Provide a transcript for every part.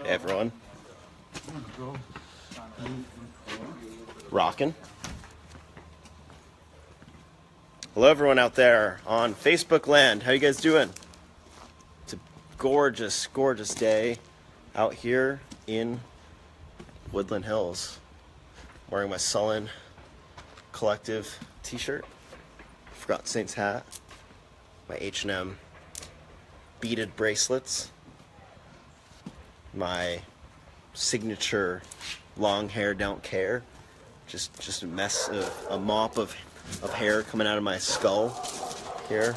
Hey everyone. Rockin'. Hello everyone out there on Facebook land. How you guys doing? It's a gorgeous, gorgeous day out here in Woodland Hills. I'm wearing my Sullen Collective t-shirt. Forgot Saint's hat. My H&M beaded bracelets. My signature long hair don't care. Just a mess of a mop of hair coming out of my skull here.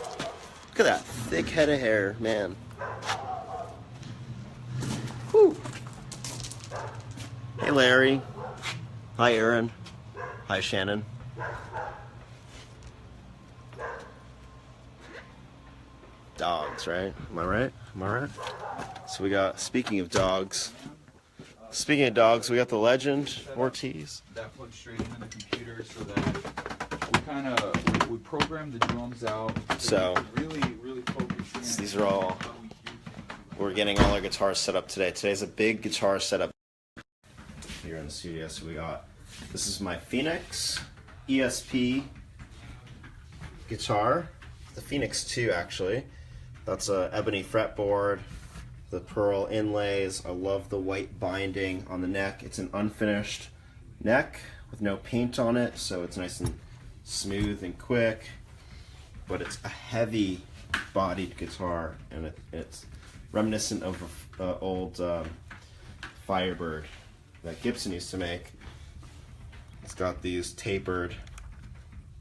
Look at that thick head of hair, man. Whew. Hey Larry. Hi Aaron. Hi Shannon. Dogs, right? Am I right? Am I right? So we got, speaking of dogs, we got the legend, Ortiz. That plugs straight into the computer so that we program the drums out. So really focus in. These are all, we're getting all our guitars set up today. Today's a big guitar setup here in the studio. So we got, this is my Phoenix ESP guitar, the Phoenix 2 actually. That's a ebony fretboard, the pearl inlays. I love the white binding on the neck. It's an unfinished neck with no paint on it, so it's nice and smooth and quick, but it's a heavy bodied guitar, and it's reminiscent of an old Firebird that Gibson used to make. It's got these tapered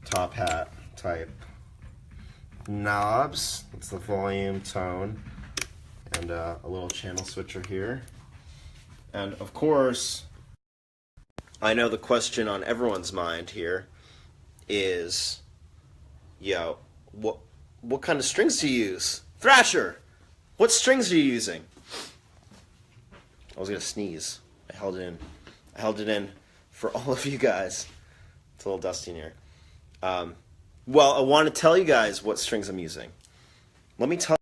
top hat type knobs. It's the volume, tone, and a little channel switcher here. And of course, I know the question on everyone's mind here is, yo, what kind of strings do you use? Thrasher, what strings are you using? I was gonna sneeze. I held it in. I held it in for all of you guys. It's a little dusty in here. Well, I want to tell you guys what strings I'm using. Let me tell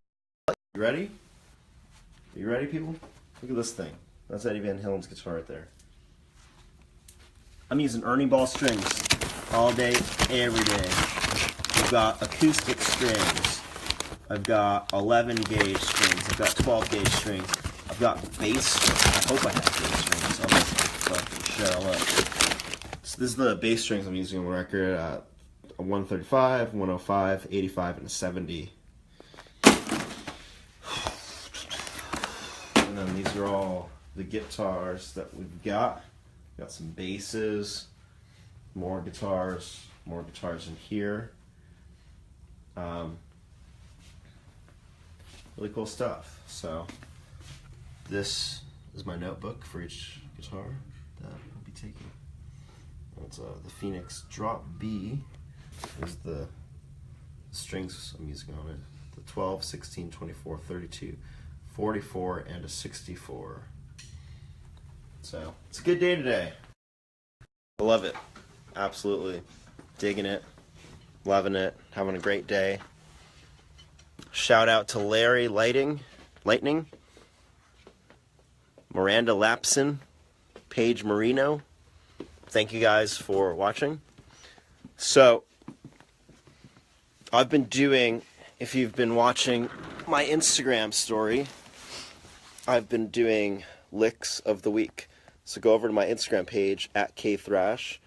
you. You ready? Are you ready, people? Look at this thing. That's Eddie Van Halen's guitar right there. I'm using Ernie Ball strings all day, every day. I've got acoustic strings. I've got 11 gauge strings. I've got 12 gauge strings. I've got bass strings. I hope I have bass strings. So I can share all up. So this is the bass strings I'm using on the record. A 135, 105, 85, and a 70. And then these are all the guitars that we've got. We've got some basses, more guitars in here. Really cool stuff. So this is my notebook for each guitar that I'll be taking. It's the Phoenix Drop B. Is the strings I'm using on it. The 12, 16, 24, 32, 44, and a 64. So, it's a good day today. I love it. Absolutely. Digging it. Loving it. Having a great day. Shout out to Larry Lightning, Miranda Lapson, Paige Marino. Thank you guys for watching. So, I've been doing, if you've been watching my Instagram story, I've been doing licks of the week. So go over to my Instagram page, @kthrash,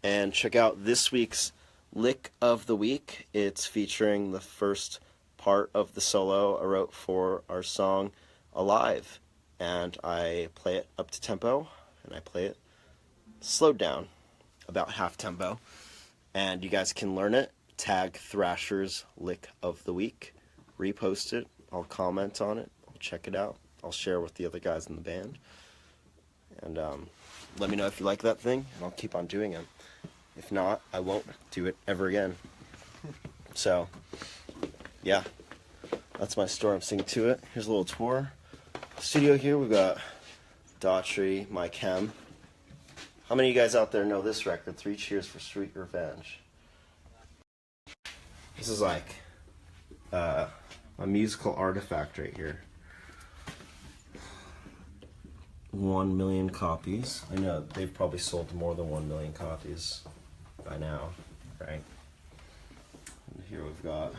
and check out this week's lick of the week. It's featuring the first part of the solo I wrote for our song, Alive. And I play it up to tempo, and I play it slowed down, about half tempo. And you guys can learn it. Tag Thrasher's Lick of the Week, repost it, I'll comment on it, I'll check it out, I'll share with the other guys in the band, and let me know if you like that thing, and I'll keep on doing it. If not, I won't do it ever again. So, yeah, that's my story. I'm singing to it. Here's a little tour. Studio here, we've got Daughtry, my chem. How many of you guys out there know this record, 3 Cheers for Sweet Revenge? This is like a musical artifact right here. 1 million copies. I know they've probably sold more than 1 million copies by now, right? And here we've got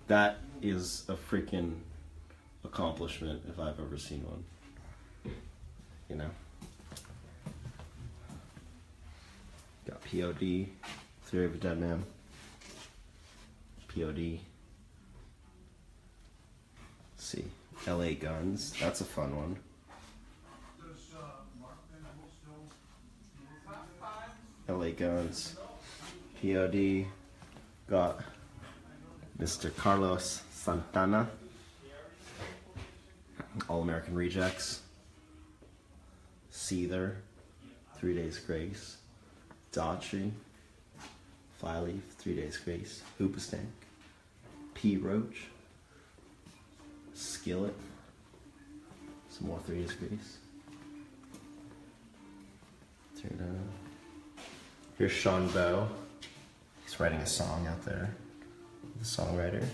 that is a freaking accomplishment if I've ever seen one. You know? Got POD, Theory of a Dead Man. POD. Let's see. LA Guns. That's a fun one. LA Guns. POD. Got Mr. Carlos Santana. All American Rejects. Seether. 3 Days Grace. Daughtry. Flyleaf. 3 Days Grace. Hoopastank. P. Roach. Skillet. Some more 3 Days Grace. Turn it on. Here's Sean Bowe. He's writing a song out there. The songwriter.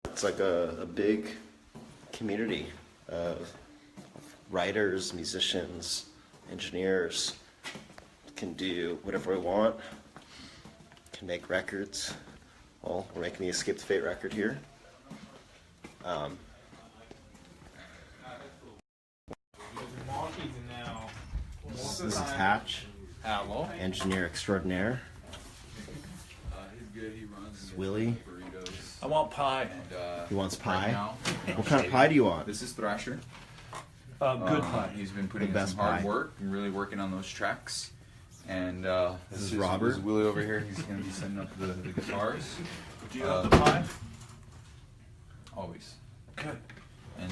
It's like a big community of writers, musicians, engineers. Can do whatever we want. Can make records. Well, we're making the Escape the Fate record here. This is Hatch. Hello. Engineer extraordinaire. He's good. He runs. This is Willie. Burritos. I want pie. And, He wants pie. Right now, What kind of pie do you want? this is Thrasher. Good pie. He's been putting The in best some hard pie. work and really working on those tracks. And This is Robert. This is Willie over here. He's going to be setting up the guitars. Do you have the pie? Always. Good. And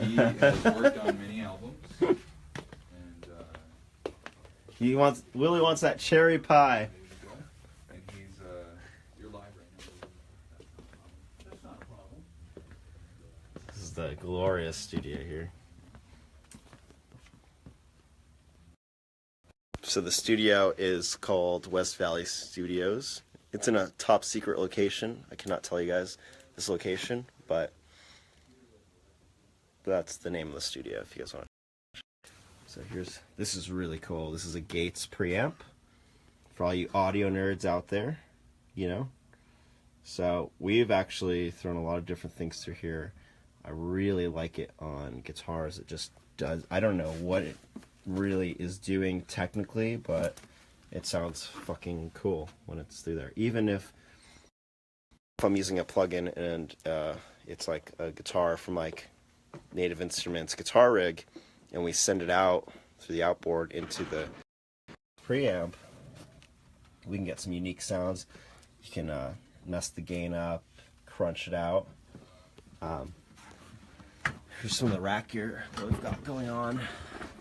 he has worked on many albums. And Willie wants that cherry pie. there you go. And he's you're live right now. That's not a problem. This is the glorious studio here. So the studio is called West Valley Studios. It's in a top secret location. I cannot tell you guys this location, but that's the name of the studio if you guys want to. So this is really cool. This is a Gates preamp for all you audio nerds out there, you know. So we've actually thrown a lot of different things through here. I really like it on guitars. It just does. I don't know what it really is doing technically, but it sounds fucking cool when it's through there. Even if I'm using a plugin and it's like a guitar from like Native Instruments guitar rig, and we send it out through the outboard into the preamp, we can get some unique sounds. You can mess the gain up, crunch it out. Here's some of the rack gear that we've got going on.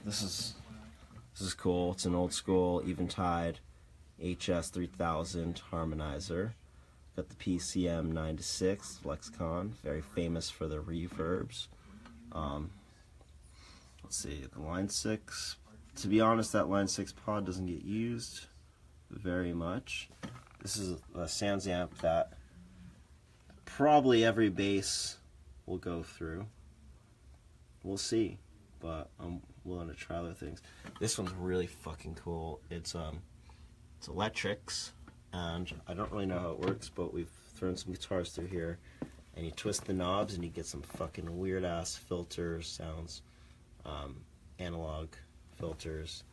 This is cool. It's an old school Eventide HS3000 harmonizer. Got the PCM 9-6 Lexicon, very famous for the reverbs. Let's see, the Line 6. To be honest, that Line 6 pod doesn't get used very much. This is a Sans amp that probably every bass will go through. We'll see, but I'm willing to try other things. This one's really fucking cool. It's electrics, and I don't really know how it works, but we've thrown some guitars through here, and you twist the knobs and you get some fucking weird ass filter sounds, analog filters.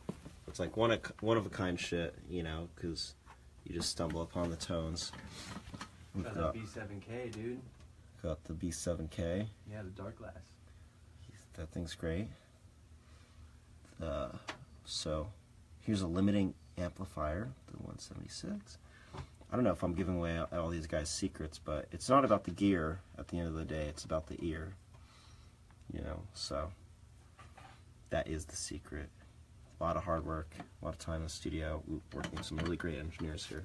It's like one of a kind shit, you know, because you just stumble upon the tones. We've Got the B7K, dude. got the B7K. Yeah, the dark glass. That thing's great. So here's a limiting amplifier, the 176. I don't know if I'm giving away all these guys' secrets, but it's not about the gear at the end of the day. It's about the ear, you know. So that is the secret. A lot of hard work, a lot of time in the studio. We're working with some really great engineers here.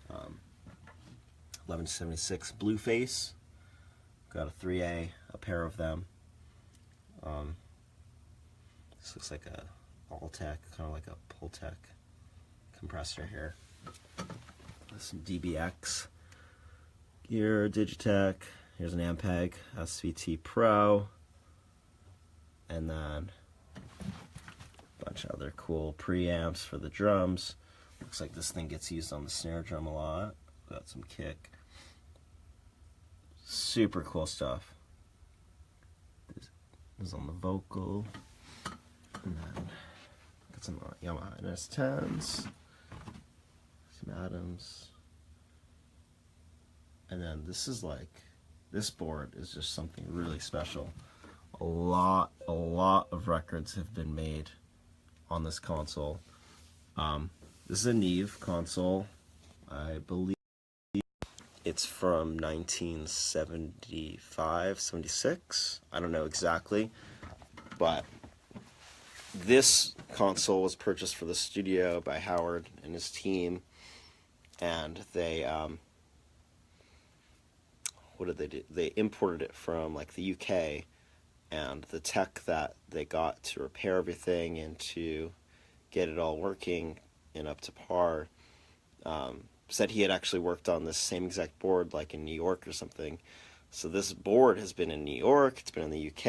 1176 Blueface. Got a 3A, a pair of them. This looks like a Alltech, kind of like a Pultec compressor here. some DBX gear, Digitech. Here's an Ampeg SVT Pro, and then a bunch of other cool preamps for the drums. Looks like this thing gets used on the snare drum a lot. Got some kick. Super cool stuff. This is on the vocal. And then got some Yamaha NS10s. Some Adams. And then this is like, this board is just something really special. A lot of records have been made on this console. This is a Neve console. I believe it's from 1975, 76. I don't know exactly, but this console was purchased for the studio by Howard and his team, and they what did they do? They imported it from like the UK, and the tech that they got to repair everything and to get it all working and up to par said he had actually worked on this same exact board like in New York or something. So this board has been in New York, it's been in the UK,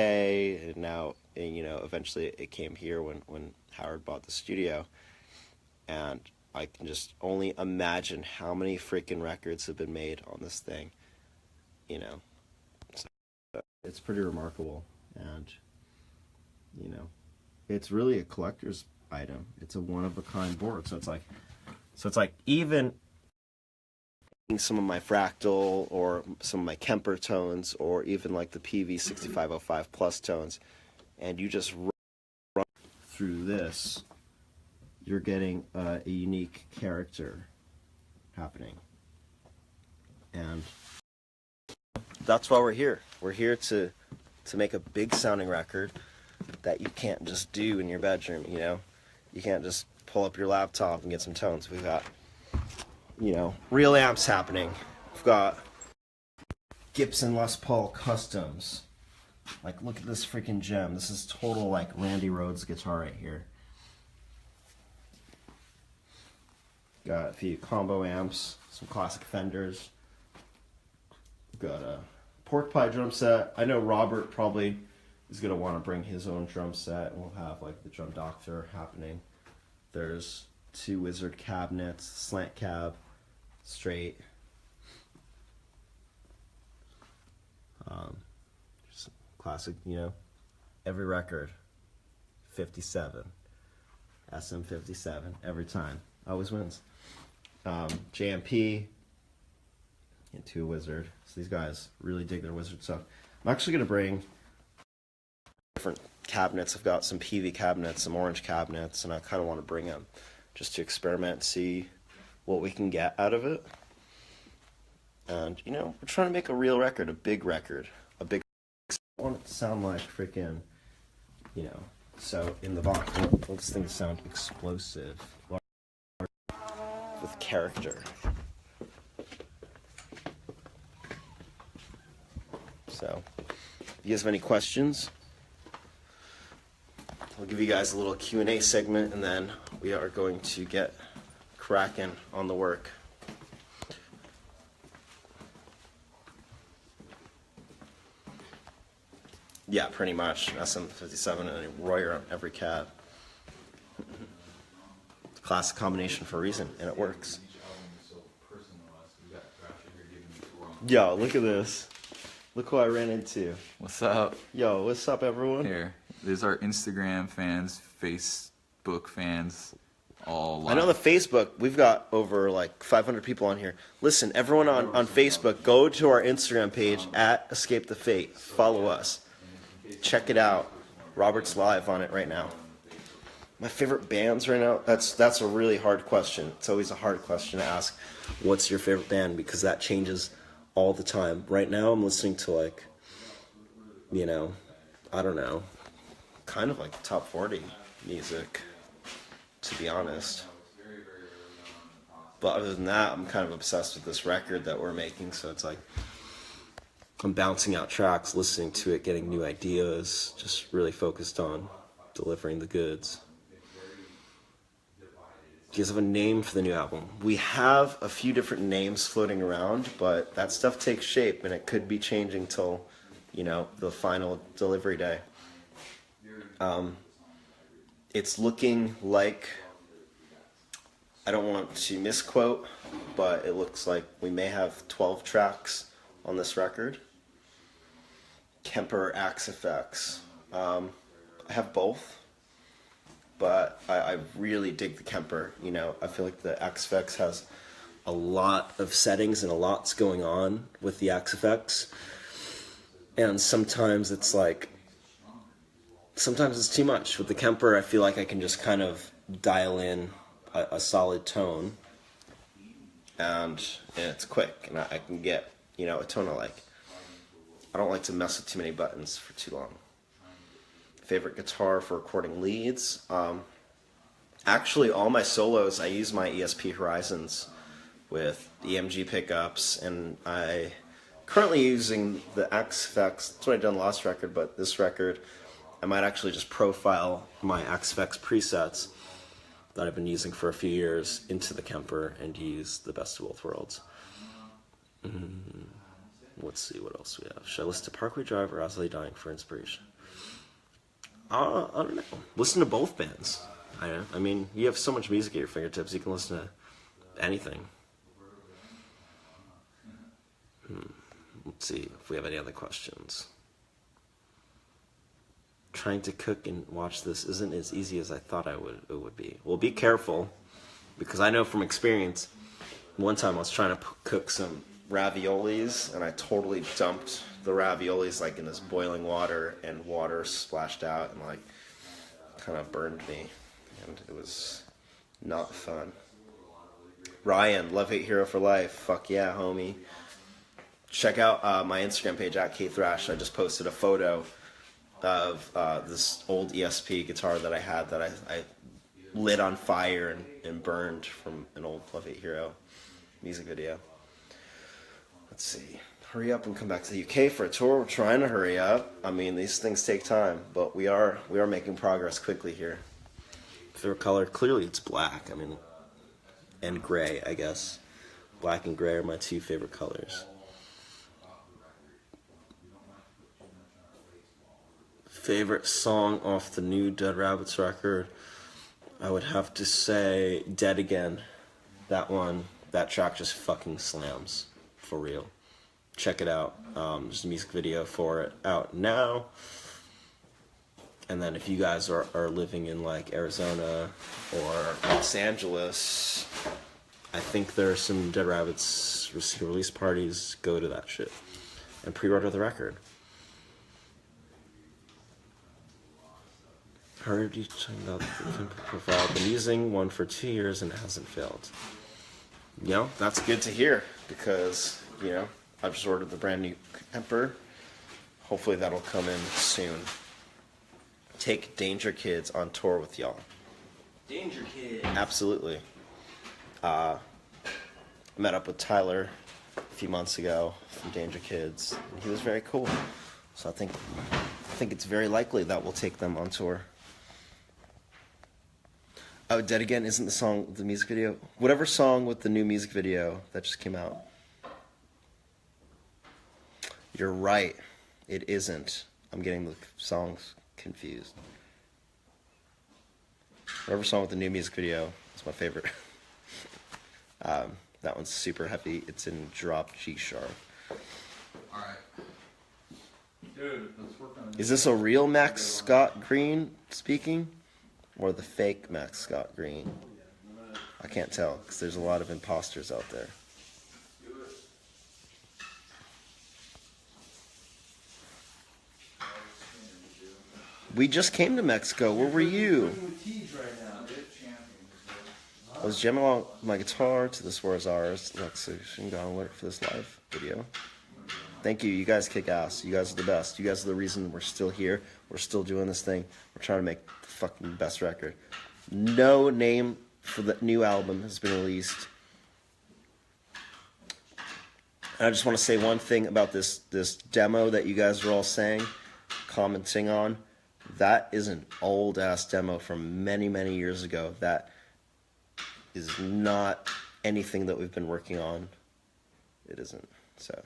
and now, you know, eventually it came here when Howard bought the studio. And I can just only imagine how many freaking records have been made on this thing, you know. So it's pretty remarkable, and, you know, it's really a collector's item. It's a one-of-a-kind board, so it's like even some of my Fractal or some of my Kemper tones or even like the PV 6505 Plus tones, and you just run through this, you're getting a unique character happening. And that's why we're here. We're here to make a big sounding record that you can't just do in your bedroom, you know? You can't just pull up your laptop and get some tones. We've got, you know, real amps happening. We've got Gibson Les Paul Customs. Like, look at this freaking gem. This is total, like, Randy Rhoads guitar right here. Got a few combo amps, some classic Fenders. We've got a pork pie drum set. I know Robert probably is going to want to bring his own drum set, and we'll have, like, the Drum Doctor happening. There's 2 Wizard cabinets, slant cab, straight. Just classic, you know, every record, 57, SM57, every time, always wins. JMP, and 2 Wizard. So these guys really dig their Wizard stuff. I'm actually going to bring different cabinets. I've got some PV cabinets, some orange cabinets, and I kind of want to bring them just to experiment, see what we can get out of it. And, you know, we're trying to make a real record, a big record, a big. I want it to sound like freaking, you know. So in the box, I want this thing to sound explosive, with character. So, if you guys have any questions, I'll give you guys a little Q&A segment, and then we are going to get cracking on the work. Yeah, pretty much. SM57 and a Royer on every cab. Classic combination for a reason, and it works. Yo, look at this. Look who I ran into. What's up? Yo, what's up, everyone? Here, there's our Instagram fans, Facebook fans, all live. I know the Facebook, we've got over like 500 people on here. Listen, everyone on Facebook, go to our Instagram page, at Escape the Fate. Follow us. Check it out. Robert's live on it right now. My favorite bands right now, that's a really hard question. It's always a hard question to ask. What's your favorite band? Because that changes all the time. Right now I'm listening to, like, you know, I don't know, kind of like top 40 music, to be honest. But other than that, I'm kind of obsessed with this record that we're making, so it's like I'm bouncing out tracks, listening to it, getting new ideas, just really focused on delivering the goods. Do you guys have a name for the new album? We have a few different names floating around, but that stuff takes shape, and it could be changing till, the final delivery day. It's looking like, I don't want to misquote, but it looks like we may have 12 tracks on this record. Kemper, Axe Effects. I have both. But I really dig the Kemper. I feel like the Axe Effects has a lot of settings and a lot's going on with the Axe Effects. And sometimes it's too much. With the Kemper, I feel like I can just kind of dial in a solid tone. And it's quick. And I can get, a tone I like. I don't like to mess with too many buttons for too long. Favorite guitar for recording leads. Actually, all my solos, I use my ESP Horizons with EMG pickups, and I currently using the Axe Effects. That's what I did on the last record, but this record, I might actually just profile my Axe Effects presets that I've been using for a few years into the Kemper and use the best of both worlds. Let's see what else we have. Should I listen to Parkway Drive or Ozzy Dying for inspiration? I don't know. Listen to both bands. I mean, you have so much music at your fingertips, you can listen to anything. Let's see if we have any other questions. Trying to cook and watch this isn't as easy as I thought it would be. Well, be careful, because I know from experience, one time I was trying to cook some raviolis, and I totally dumped the raviolis in this boiling water, and water splashed out and kind of burned me, and it was not fun. Ryan, Love Hate Hero for life. Fuck yeah, homie. Check out my Instagram page at KThrash. I just posted a photo of this old ESP guitar that I had that I lit on fire and burned from an old Love Hate Hero music video. Let's see. Hurry up and come back to the UK for a tour. We're trying to hurry up. I mean, these things take time, but we are making progress quickly here. Favorite color? Clearly it's black. I mean, and gray, I guess. Black and gray are my two favorite colors. Favorite song off the new Dead Rabbits record? I would have to say Dead Again. That track just fucking slams. For real. Check it out. There's a music video for it out now. And then if you guys are living in Arizona or Los Angeles, I think there are some Dead Rabbits release parties. Go to that shit. And pre-order the record. Heard you talking about the Kemper profile. I've been using one for 2 years and it hasn't failed. That's good to hear, because, I've just ordered the brand new Kemper. Hopefully that'll come in soon. Take Danger Kids on tour with y'all. Danger Kids. Absolutely. Met up with Tyler a few months ago from Danger Kids, and he was very cool. So I think it's very likely that we'll take them on tour. Oh, Dead Again isn't the song with the music video? Whatever song with the new music video that just came out. You're right. It isn't. I'm getting the songs confused. Whatever song with the new music video is my favorite. That one's super heavy. It's in drop G sharp. Alright. Dude, let's work on this. Is this a real Max Scott Green speaking? Or the fake Max Scott Green? I can't tell, because there's a lot of imposters out there. We just came to Mexico. Where were you? I was jamming along with my guitar to This War Is Ours. Lexington got an alert for this live video. Thank you. You guys kick ass. You guys are the best. You guys are the reason we're still here. We're still doing this thing. We're trying to make the fucking best record. No name for the new album has been released. And I just want to say one thing about this demo that you guys are all saying, commenting on. That is an old ass demo from many, many years ago that is not anything that we've been working on. It isn't. So,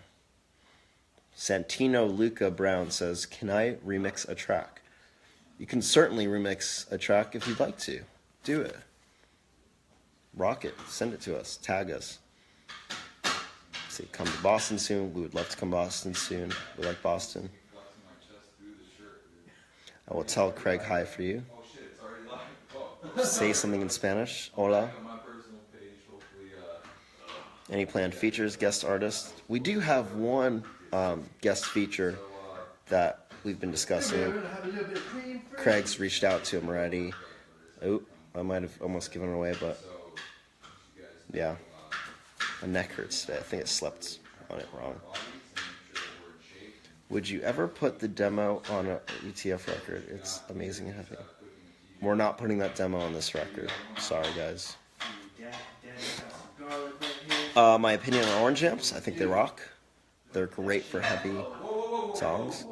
Santino Luca Brown says, "Can I remix a track?" You can certainly remix a track if you'd like to. Do it. Rock it. Send it to us. Tag us. Say, come to Boston soon. We would love to come to Boston soon. We like Boston. I will tell Craig hi for you. Say something in Spanish. Hola. Any planned features, guest artists? We do have one guest feature that we've been discussing. Craig's reached out to him already. Oh, I might have almost given it away, but yeah. My neck hurts today. I think I slept on it wrong. Would you ever put the demo on a ETF record? It's amazing and heavy. We're not putting that demo on this record. Sorry, guys. My opinion on orange amps, I think they rock. They're great for heavy songs.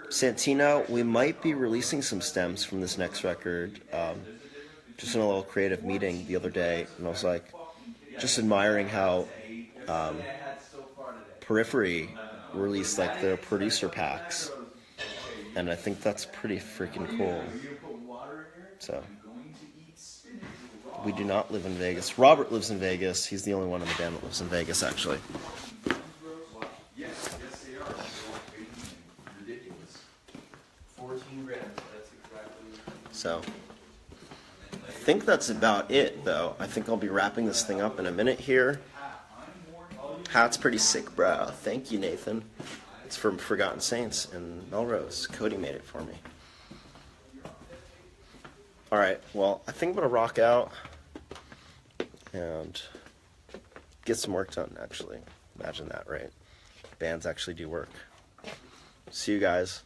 Santino, we might be releasing some stems from this next record. Just in a little creative meeting the other day, and I was like, just admiring how Periphery released like their producer packs, and I think that's pretty freaking cool. So, we do not live in Vegas. Robert lives in Vegas. He's the only one in the band that lives in Vegas, actually. Yes, they are. Ridiculous. 14 grams. That's exactly. So, I think that's about it, though. I think I'll be wrapping this thing up in a minute here. Hat's pretty sick, bro. Thank you, Nathan. It's from Forgotten Saints in Melrose. Cody made it for me. Alright, well, I think I'm going to rock out and get some work done, actually. Imagine that, right? Bands actually do work. See you guys.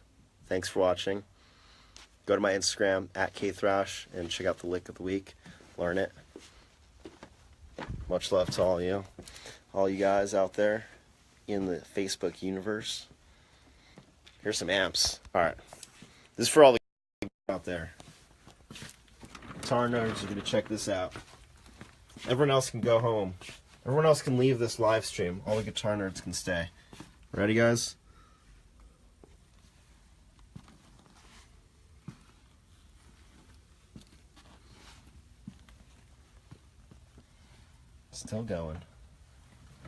Thanks for watching. Go to my Instagram, @KThrash, and check out the lick of the week. Learn it. Much love to all you. All you guys out there in the Facebook universe. Here's some amps. Alright. This is for all the out there. Guitar nerds are going to check this out. Everyone else can go home. Everyone else can leave this live stream. All the guitar nerds can stay. Ready, guys? Still going.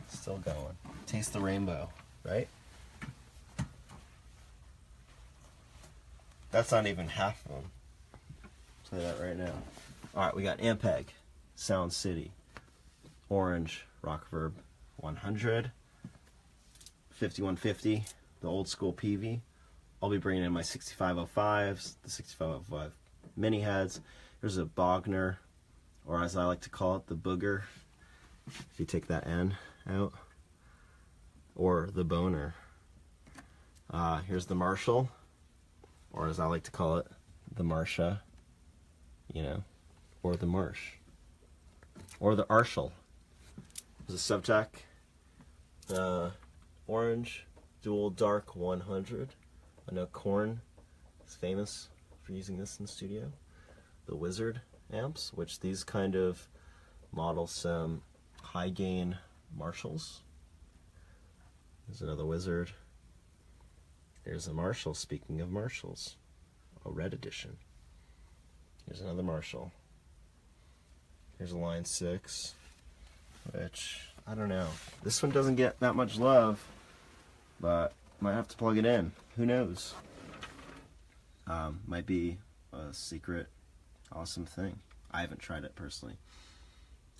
Still going. Taste the rainbow, right? That's not even half of them. I'll tell you that right now. Alright, we got Ampeg, Sound City, Orange, Rockverb 100, 5150, the old school PV. I'll be bringing in my 6505s, the 6505 mini heads. There's a Bogner, or as I like to call it, the Booger. If you take that N out, or the Boner. Here's the Marshall, or as I like to call it, the Marsha, you know, or the Marsh, or the Arshall. There's a Subtac, Orange, Dual Dark 100. I know Korn is famous for using this in the studio. The Wizard amps, which these kind of model some high gain Marshalls. There's another Wizard. There's a Marshall, speaking of Marshalls, a red edition. Here's another Marshall. Here's a Line 6, which, I don't know. This one doesn't get that much love, but might have to plug it in. Who knows? Might be a secret awesome thing. I haven't tried it personally.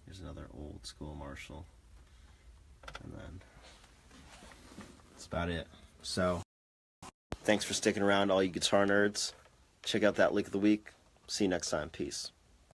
Here's another old school Marshall. And then that's about it. So, thanks for sticking around, all you guitar nerds. Check out that lick of the week. See you next time. Peace.